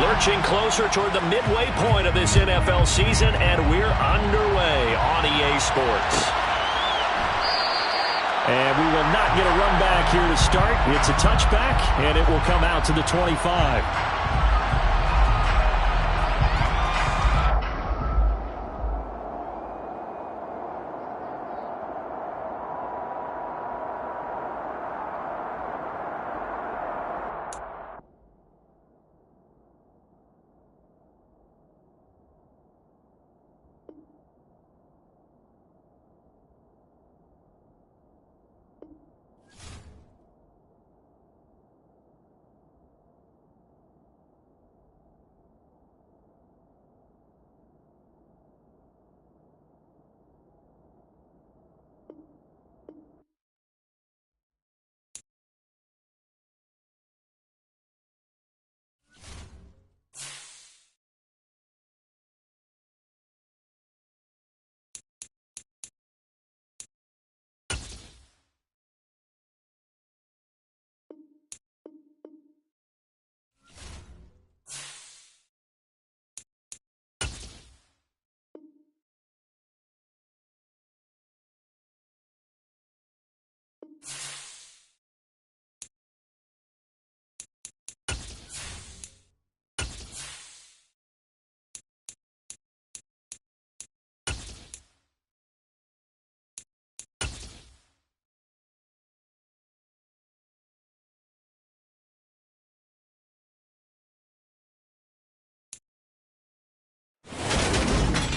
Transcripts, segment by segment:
Lurching closer toward the midway point of this NFL season, and we're underway on EA Sports. And we will not get a run back here to start. It's a touchback, and it will come out to the 25.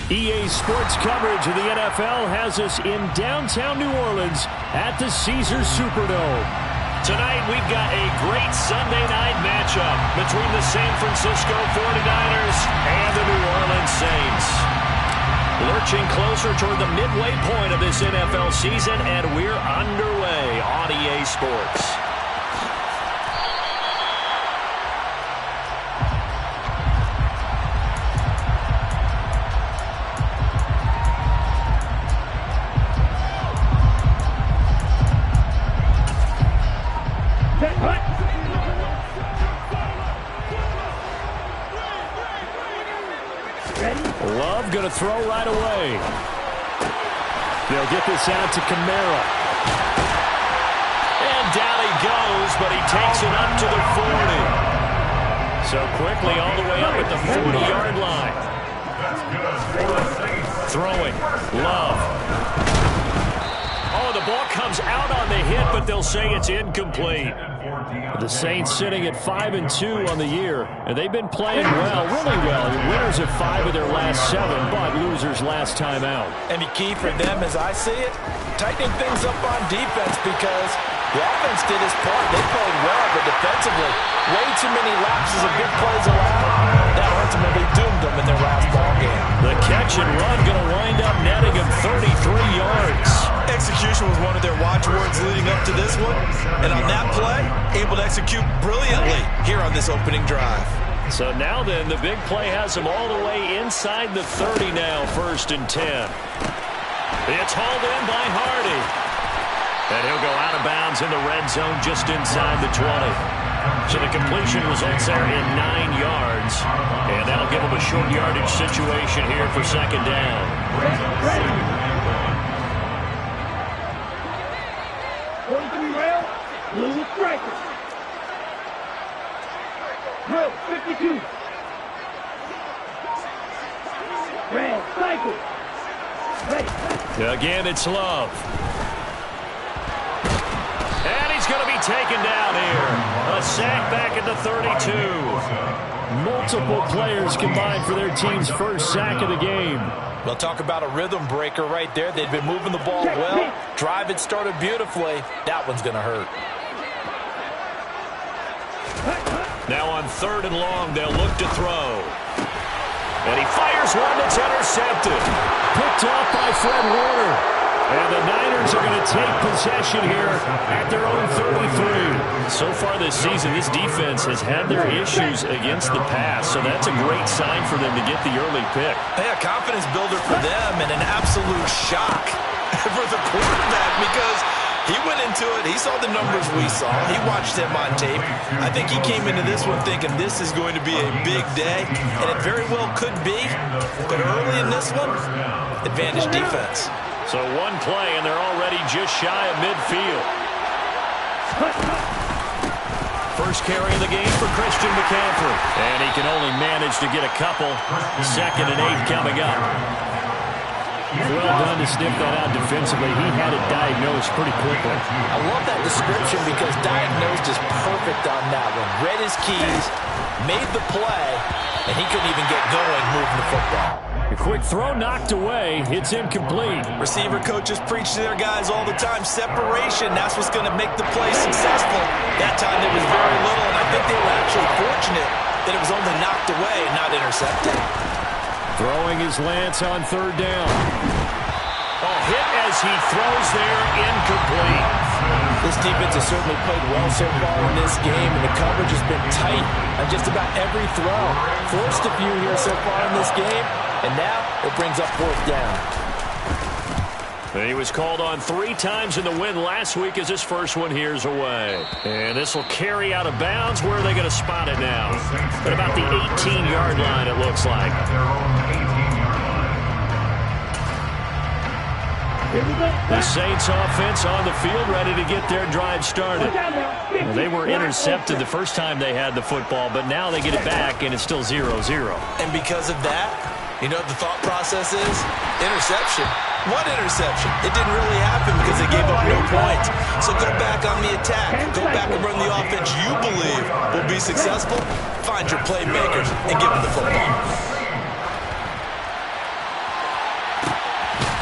EA Sports coverage of the NFL has us in downtown New Orleans at the Caesars Superdome. Tonight we've got a great Sunday night matchup between the San Francisco 49ers and the New Orleans Saints. Lurching closer toward the midway point of this NFL season, and we're underway on EA Sports. Love going to throw right away. They'll get this out to Kamara. And down he goes, but he takes it up to the 40. So quickly all the way up at the 40-yard line. Throwing. Love. Oh, the ball comes out on the hit, but they'll say it's incomplete. The Saints sitting at 5-2 on the year, and they've been playing well, really well. Winners of 5 of their last 7, but losers last time out. And the key for them, as I see it, tightening things up on defense, because the offense did its part. They played well, but defensively, way too many lapses of big plays allowed. That ultimately doomed them in their last ball game. The catch and run going to wind up netting him 33 yards. Execution was one of their watchwords leading up to this one. And on that play, able to execute brilliantly here on this opening drive. So now then, the big play has him all the way inside the 30 now, 1st and 10. It's hauled in by Hardy. And he'll go out of bounds in the red zone just inside the 20. So the completion results there in 9 yards. And that'll give him a short yardage situation here for 2nd down. Blue striker. Drill 52. Red cycle. Ready. Again, it's Love. And he's going to be taken down here. A sack back at the 32. Multiple players combined for their team's first sack of the game. We'll talk about a rhythm breaker right there. They've been moving the ball well. Drive had started beautifully. That one's going to hurt. Now on 3rd and long, they'll look to throw. And he fires one that's intercepted. Picked off by Fred Warner. And the Niners are going to take possession here at their own 33. So far this season, this defense has had their issues against the pass, so that's a great sign for them to get the early pick. Hey, a confidence builder for them and an absolute shock for the quarterback, because He went into it. He saw the numbers we saw. He watched him on tape. I think he came into this one thinking this is going to be a big day, and it very well could be. But early in this one, advantage defense. So one play, and they're already just shy of midfield. First carry of the game for Christian McCaffrey. And he can only manage to get a couple. 2nd and 8 coming up. Well done to sniff that out defensively. He had it diagnosed pretty quickly. I love that description because diagnosed is perfect on that one. Read his keys, made the play, and he couldn't even get going moving the football. A quick throw knocked away. It's incomplete. Receiver coaches preach to their guys all the time. Separation, that's what's going to make the play successful. That time there was very little, and I think they were actually fortunate that it was only knocked away and not intercepted. Throwing his Lance on 3rd down. Oh, hit as he throws there, incomplete. This defense has certainly played well so far in this game, and the coverage has been tight on just about every throw. Forced a few here so far in this game, and now it brings up 4th down. He was called on 3 times in the win last week as his first one here's away. And this will carry out of bounds. Where are they going to spot it now? At about the 18-yard line, it looks like. The Saints offense on the field, ready to get their drive started. Well, they were intercepted the first time they had the football, but now they get it back, and it's still 0-0. And because of that, you know what the thought process is? Interception. What interception? It didn't really happen because they gave up no points. So go back on the attack. Go back and run the offense you believe will be successful. Find your playmakers and give them the football.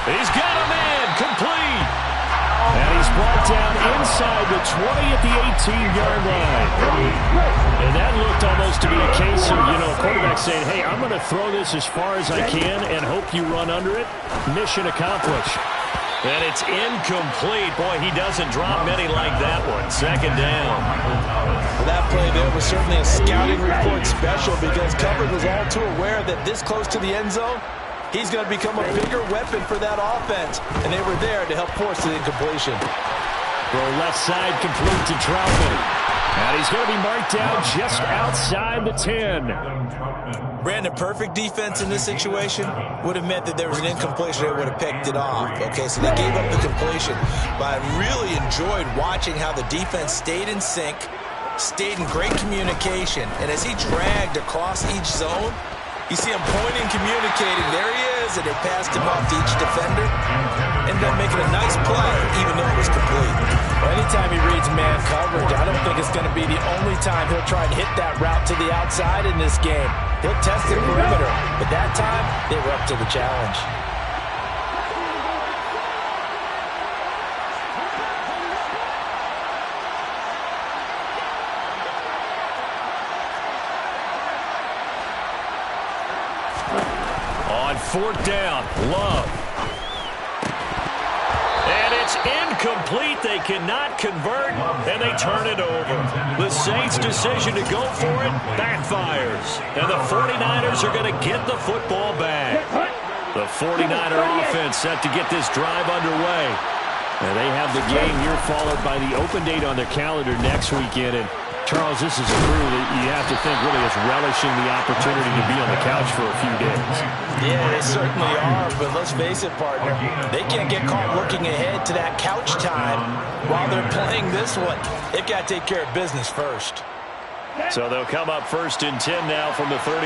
He's got a man, complete. And he's brought down inside the 20 at the 18-yard line. And that looked almost to be a case of, a quarterback saying, hey, I'm going to throw this as far as I can and hope you run under it. Mission accomplished. And it's incomplete. Boy, he doesn't drop many like that one. 2nd down. Well, that play there was certainly a scouting report special because coverage was all too aware that this close to the end zone, he's going to become a bigger weapon for that offense. And they were there to help force the incompletion. Throw left side complete to Troutman. And he's going to be marked down just outside the 10. Brandon, perfect defense in this situation would have meant that there was an incompletion. They would have picked it off. Okay, so they gave up the completion. But I really enjoyed watching how the defense stayed in sync, stayed in great communication. And as he dragged across each zone, you see him pointing, communicating. There he is, and they passed him off to each defender. Ended up making a nice play, even though it was complete. Well, anytime he reads man coverage, I don't think it's going to be the only time he'll try and hit that route to the outside in this game. He'll test the perimeter, but that time, they were up to the challenge. On 4th down, Love. And it's incomplete. They cannot convert, and they turn it over. The Saints' decision to go for it backfires. And the 49ers are going to get the football back. The 49er offense set to get this drive underway. And they have the game here followed by the open date on their calendar next weekend. And Charles, this is a crew that you have to think really is relishing the opportunity to be on the couch for a few days. Yeah, they certainly are, but let's face it, partner. They can't get caught looking ahead to that couch time while they're playing this one. They've got to take care of business first. So they'll come up 1st and 10 now from the 33.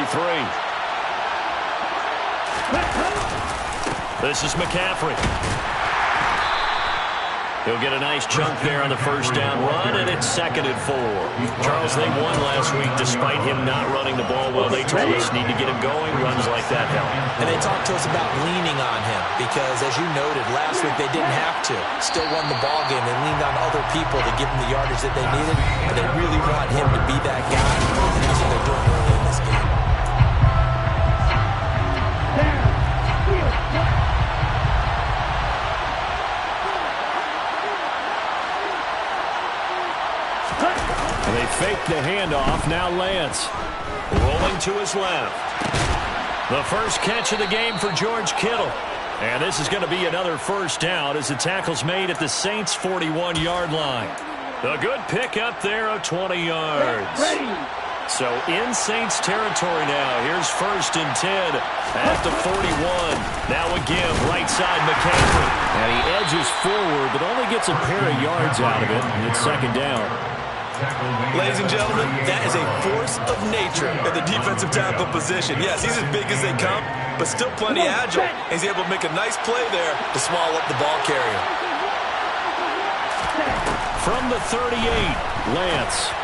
This is McCaffrey. He'll get a nice chunk there on the 1st down run, and it's 2nd and 4. Charles, they won last week despite him not running the ball well. They told us need to get him going. Runs like that help. And they talked to us about leaning on him because, as you noted, last week they didn't have to. Still won the ball game. They leaned on other people to give them the yardage that they needed, and they really want him to be that guy. And that's what they're doing early in this game. And they fake the handoff. Now Lance rolling to his left. The first catch of the game for George Kittle. And this is going to be another first down as the tackle's made at the Saints' 41-yard line. A good pickup there of 20 yards. So in Saints territory now. Here's 1st and 10 at the 41. Now again, right side McCaffrey. And he edges forward, but only gets a pair of yards out of it. And it's 2nd down. Ladies and gentlemen, that is a force of nature at the defensive tackle position. Yes, he's as big as they come, but still plenty agile. He's able to make a nice play there to swallow up the ball carrier. From the 38, Lance.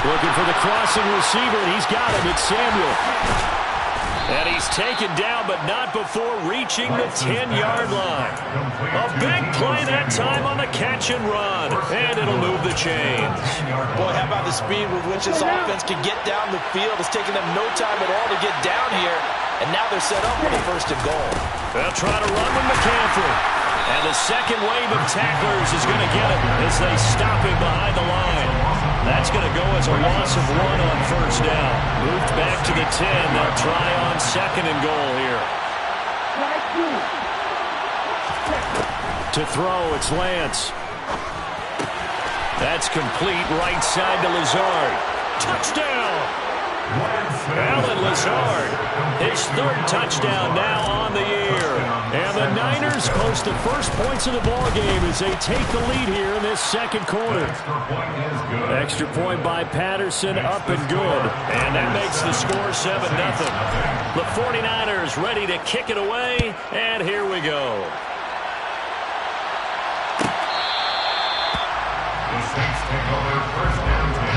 Looking for the crossing receiver, and he's got him. It's Samuel. And he's taken down, but not before reaching the 10-yard line. A big play that time on the catch and run. And it'll move the chains. Boy, how about the speed with which this offense can get down the field? It's taken them no time at all to get down here. And now they're set up for the 1st and goal. They'll try to run with McCaffrey. And the second wave of tacklers is going to get him as they stop him behind the line. That's going to go as a loss of 1 on 1st down. Moved back to the 10. They'll try on 2nd and goal here. To throw, it's Lance. That's complete right side to Lazard. Touchdown! Allen Lazard, his 3rd touchdown now on the year. And the Niners post the first points of the ballgame as they take the lead here in this 2nd quarter. Extra point by Patterson, up and good. And that makes the score 7-0. The 49ers ready to kick it away, and here we go. The Saints take over 1st and 10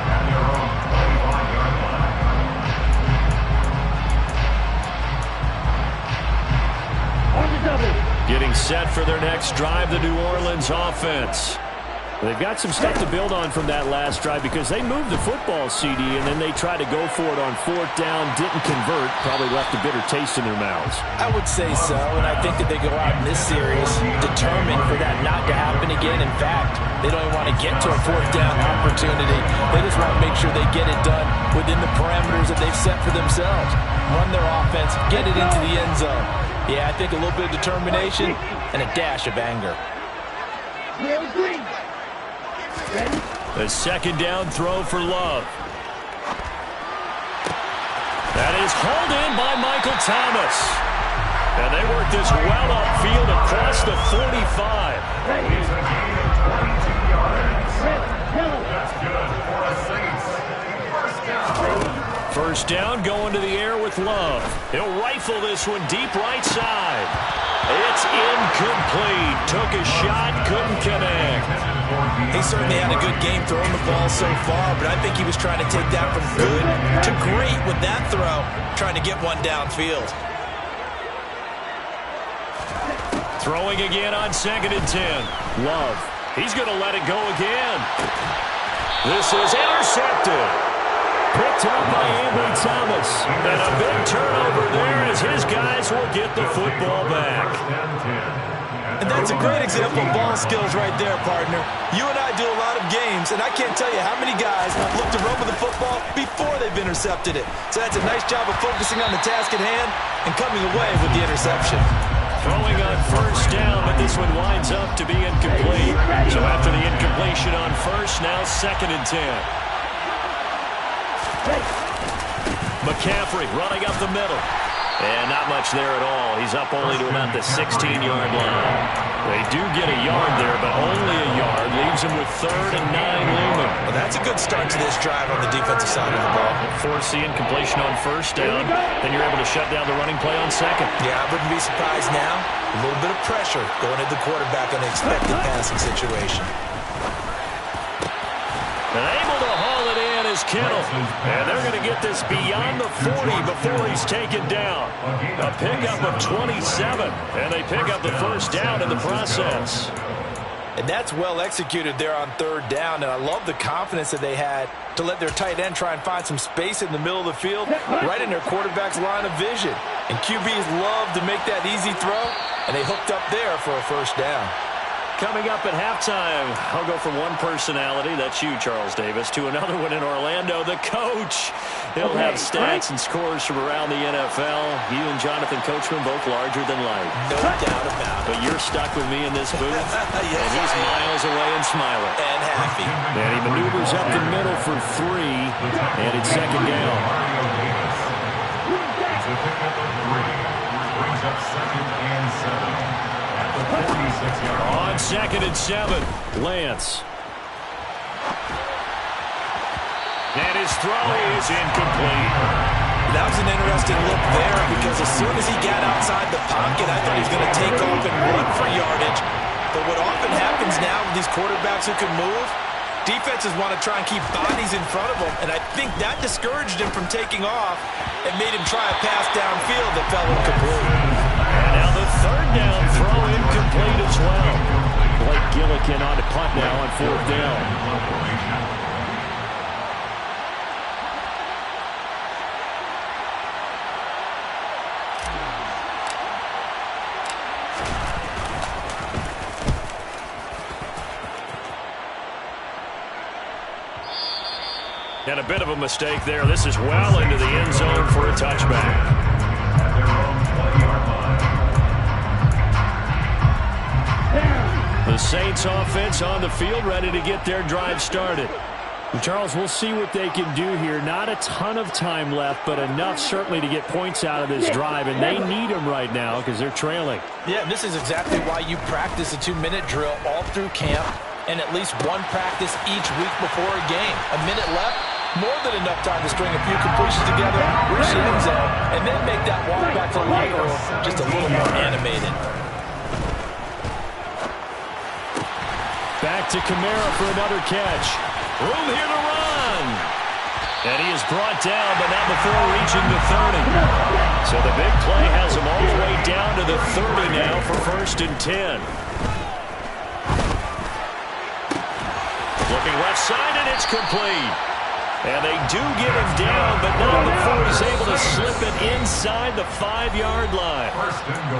at their own 25-yard line. Getting set for their next drive, the New Orleans offense. They've got some stuff to build on from that last drive because they moved the football, CD, and then they tried to go for it on 4th down, didn't convert, probably left a bitter taste in their mouths. I would say so, and I think that they go out in this series determined for that not to happen again. In fact, they don't even want to get to a 4th down opportunity. They just want to make sure they get it done within the parameters that they've set for themselves. Run their offense, get it into the end zone. Yeah, I think a little bit of determination and a dash of anger. The 2nd down throw for Love. That is hauled in by Michael Thomas. And they work this well upfield across the 45. He's a gain of 22 yards. That's good for a Saints. 1st down. 1st down going to the air with Love. He'll rifle this one deep right side. It's incomplete. Took a shot, couldn't connect. He certainly had a good game throwing the ball so far, but I think he was trying to take that from good to great with that throw, trying to get one downfield. Throwing again on 2nd and 10. Love. He's going to let it go again. This is intercepted. Picked up by Ambry Thomas. And a big turnover there as his guys will get the football back. And that's a great example of ball skills right there, partner. You and I do a lot of games, and I can't tell you how many guys look to run with the football before they've intercepted it. So that's a nice job of focusing on the task at hand and coming away with the interception. Throwing on 1st down, but this one winds up to be incomplete. So after the incompletion on 1st, now 2nd and 10. McCaffrey running up the middle. And not much there at all. He's up only to about the 16-yard line. They do get a yard there, but only a yard. Leaves him with 3rd and 9 looming. Well, that's a good start to this drive on the defensive side of the ball. Force the incompletion on 1st down. Then you're able to shut down the running play on 2nd. Yeah, I wouldn't be surprised now. A little bit of pressure going at the quarterback on the expected passing situation. And able to haul it in is Kittle. And they're going to get this beyond the 40 before he's taken down. A pickup of 27. And they pick up the 1st down in the process. And that's well executed there on 3rd down. And I love the confidence that they had to let their tight end try and find some space in the middle of the field, right in their quarterback's line of vision. And QBs love to make that easy throw, and they hooked up there for a 1st down. Coming up at halftime, I'll go from one personality, that's you, Charles Davis, to another one in Orlando, the coach. He'll have stats and scores from around the NFL. You and Jonathan Coachman both larger than life. No doubt about it. But you're stuck with me in this booth, Yes, and he's miles away and smiling. And happy. And he maneuvers up the middle for 3, and it's second down. To pick up a 3, brings up 2nd and 7. At the 46-yard line. On 2nd and 7, Lance. And his throw is incomplete. That was an interesting look there because as soon as he got outside the pocket, I thought he was going to take off and run for yardage. But what often happens now with these quarterbacks who can move, defenses want to try and keep bodies in front of them, and I think that discouraged him from taking off and made him try a pass downfield that fell incomplete. And now the 3rd down throw incomplete as well. Blake Gillikin on to punt now on 4th down. And a bit of a mistake there. This is well into the end zone for a touchback. The Saints offense on the field, ready to get their drive started. Charles, we'll see what they can do here. Not a ton of time left, but enough certainly to get points out of this drive, and they need them right now because they're trailing. Yeah, this is exactly why you practice a 2-minute drill all through camp and at least one practice each week before a game. A minute left, more than enough time to string a few completions together, reach the end zone, and then make that walk back to the locker room just a little more animated. Back to Kamara for another catch. Room here to run. And he is brought down, but not before reaching the 30. So the big play has him all the way down to the 30 now for 1st and 10. Looking left side, and it's complete. And they do get him down, but not before he's able to slip it inside the 5-yard line.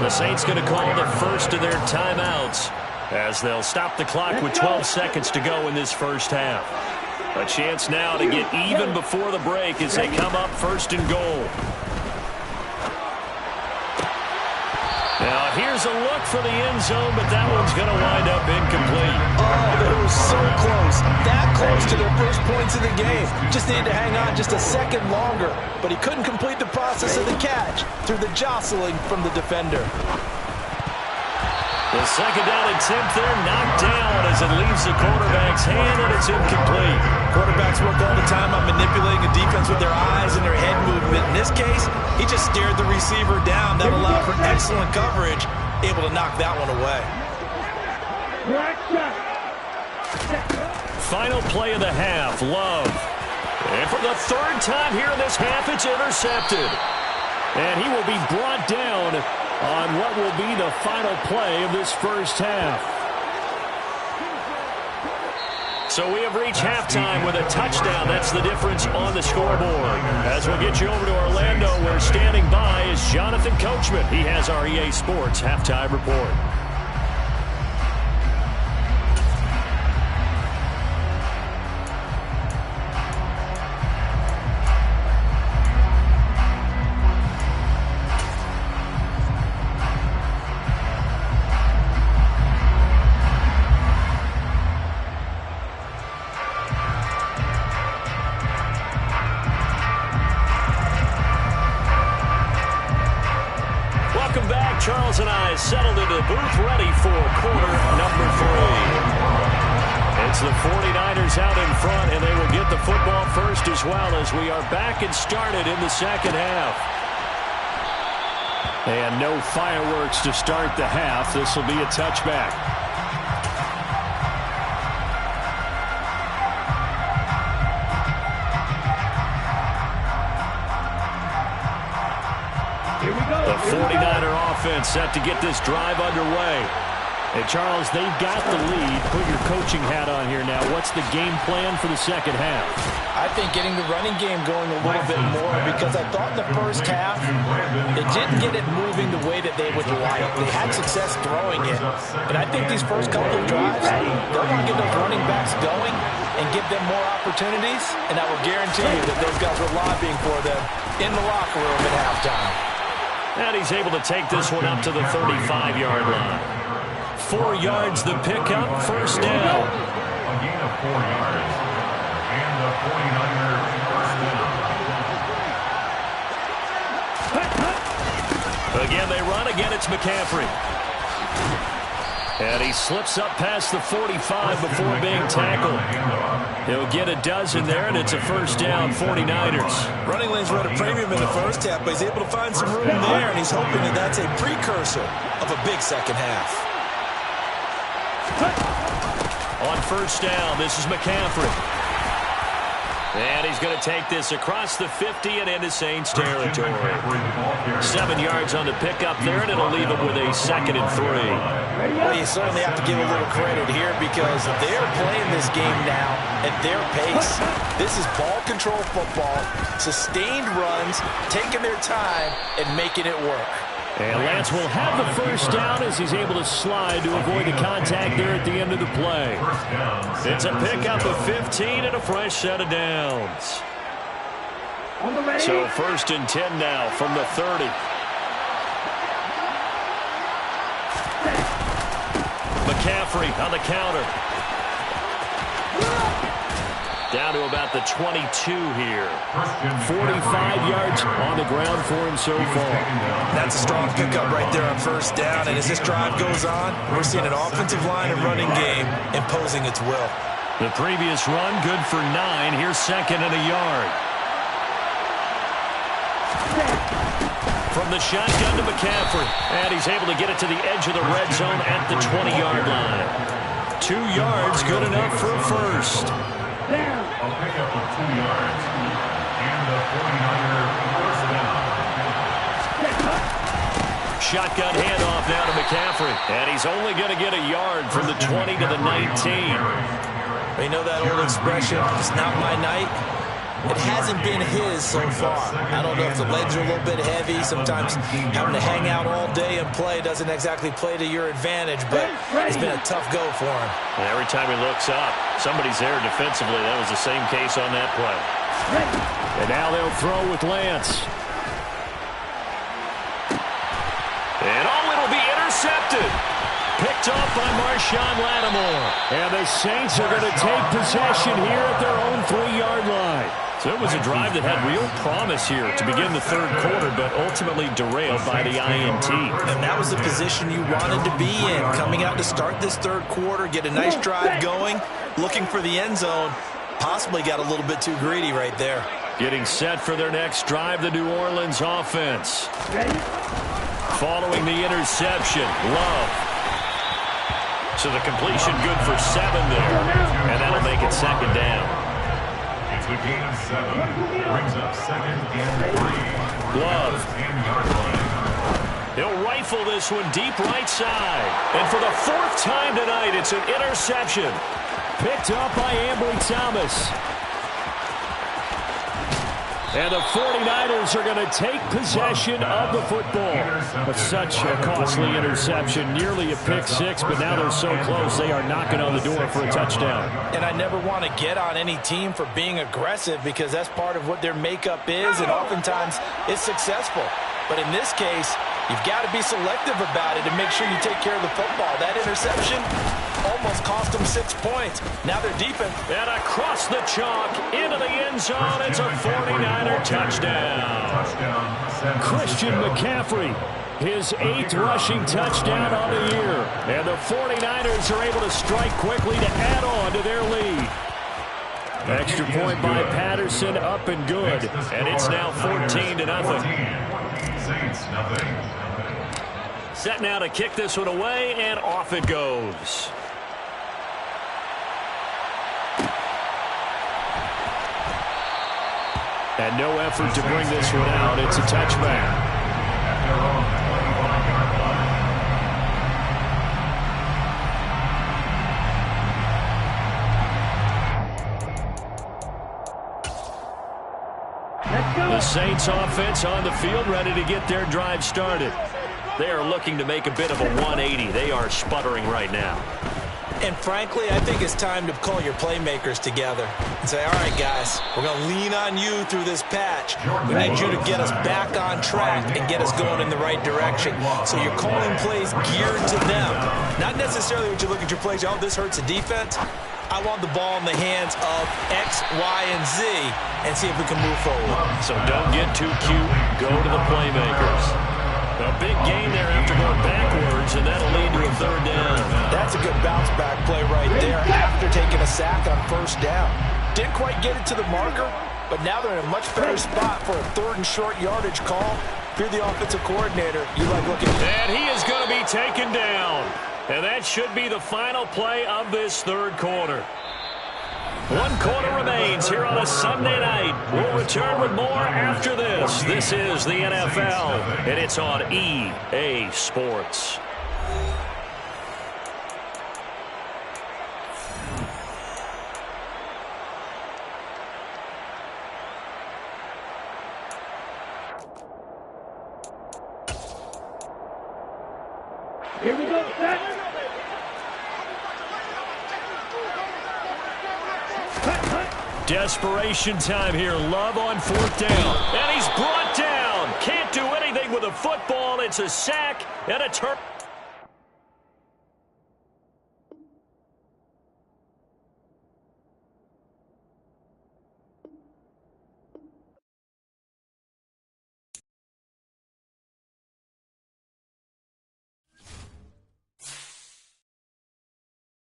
The Saints going to call the first of their timeouts as they'll stop the clock with 12 seconds to go in this first half. A chance now to get even before the break as they come up 1st and goal. Now here's a look for the end zone, but that one's going to wind up incomplete. Oh, it was so close. That close to their first points of the game. Just needed to hang on just a second longer, but he couldn't complete the process of the catch through the jostling from the defender. The 2nd down attempt there knocked down as it leaves the quarterback's hand, and it's incomplete. Quarterbacks work all the time on manipulating a defense with their eyes and their head movement. In this case, he just stared the receiver down. That allowed for excellent coverage, able to knock that one away. Final play of the half, Love. And for the 3rd time here in this half, it's intercepted. And he will be brought down on what will be the final play of this first half. So we have reached halftime with a touchdown. That's the difference on the scoreboard. As we'll get you over to Orlando, where standing by is Jonathan Coachman. He has our EA Sports halftime report. Charles and I settled into the booth ready for quarter number 3. It's the 49ers out in front, and they will get the football first as well as we are back and started in the second half. And no fireworks to start the half. This will be a touchback. The 49er offense set to get this drive underway. Hey, Charles, they've got the lead. Put your coaching hat on here now. What's the game plan for the second half? I think getting the running game going a little bit more, because I thought in the first half they didn't get it moving the way that they would like. They had success throwing it, but I think these first couple of drives, they'll want to get those running backs going and give them more opportunities, and I will guarantee you that those guys are lobbying for them in the locker room at halftime. And he's able to take this one up to the 35-yard line. 4 yards the pickup, first down. A gain of 4 yards. And the 49er first down. Again, they run. Again, it's McCaffrey. And he slips up past the 45 before being tackled. He'll get a dozen there, and it's a first down, 49ers. Running lanes were at a premium in the first half, but he's able to find some room there, and he's hoping that that's a precursor of a big second half. On first down, this is McCaffrey. And he's going to take this across the 50 and into Saints territory. 7 yards on the pickup there, and it'll leave him with a 2nd and 3. Well, you certainly have to give a little credit here, because they're playing this game now at their pace. This is ball control football, sustained runs, taking their time, and making it work. And Lance will have the first down as he's able to slide to avoid the contact there at the end of the play. It's a pickup of 15 and a fresh set of downs. So 1st and 10 now from the 30. McCaffrey on the counter. Down to about the 22 here. 45 yards on the ground for him so far. That's a strong pickup right there on first down. And as this drive goes on, we're seeing an offensive line and running game imposing its will. The previous run, good for 9. Here's 2nd and a yard. From the shotgun to McCaffrey. And he's able to get it to the edge of the red zone at the 20-yard line. 2 yards, good enough for a first. A pickup of 2 yards. And the 49er first down. Shotgun handoff now to McCaffrey. And he's only going to get a yard from the 20 to the 19. You know that old expression, it's not my night? It hasn't been his so far. I don't know if the legs are a little bit heavy. Sometimes having to hang out all day and play doesn't exactly play to your advantage, but it's been a tough go for him. And every time he looks up, somebody's there defensively. That was the same case on that play. And now they'll throw with Lance. And it'll be intercepted. Picked off by Marshawn Lattimore. And the Saints are going to take possession here at their own 3-yard line. So it was a drive that had real promise here to begin the third quarter, but ultimately derailed by the INT. And that was the position you wanted to be in, coming out to start this third quarter, get a nice drive going, looking for the end zone. Possibly got a little bit too greedy right there. Getting set for their next drive, the New Orleans offense. Following the interception, Love. So the completion good for 7 there, and that'll make it 2nd down. It's a gain of 7. Brings up 2nd and 3. Love. He'll rifle this one deep right side. And for the 4th time tonight, it's an interception. Picked up by Ambry Thomas. And the 49ers are going to take possession of the football. But such a costly interception, nearly a pick 6, but now they're so close they are knocking on the door for a touchdown. And I never want to get on any team for being aggressive, because that's part of what their makeup is, and oftentimes it's successful. But in this case, you've got to be selective about it and make sure you take care of the football. That interception almost cost them 6 points. Now they're deep in. And across the chalk, into the end zone, it's a 49er touchdown. Christian McCaffrey, his 8th rushing touchdown on the year. And the 49ers are able to strike quickly to add on to their lead. Extra point by Patterson, up and good. And it's now 14-0. Saints, nothing. Set now to kick this one away, and off it goes. And no effort to bring this one out. It's a touchback. The Saints offense on the field, ready to get their drive started. They are looking to make a bit of a 180. They are sputtering right now. And frankly, I think it's time to call your playmakers together and say, all right, guys, we're going to lean on you through this patch. We need you to get us back on track and get us going in the right direction. So you're calling plays geared to them. Not necessarily when you look at your plays, oh, this hurts the defense. I want the ball in the hands of X, Y, and Z and see if we can move forward. So don't get too cute. Go to the playmakers. A big gain there after going backwards, and that'll lead to a third down. That's a good bounce-back play right there after taking a sack on first down. Didn't quite get it to the marker, but now they're in a much better spot for a third and short yardage call. If you're the offensive coordinator, you like looking. And he is going to be taken down. And that should be the final play of this third quarter. 1 quarter remains here on a Sunday night. We'll return with more after this. This is the NFL, and it's on EA Sports. Here we go, set. Desperation time here. Love on 4th down. And he's brought down. Can't do anything with a football. It's a sack and a turn.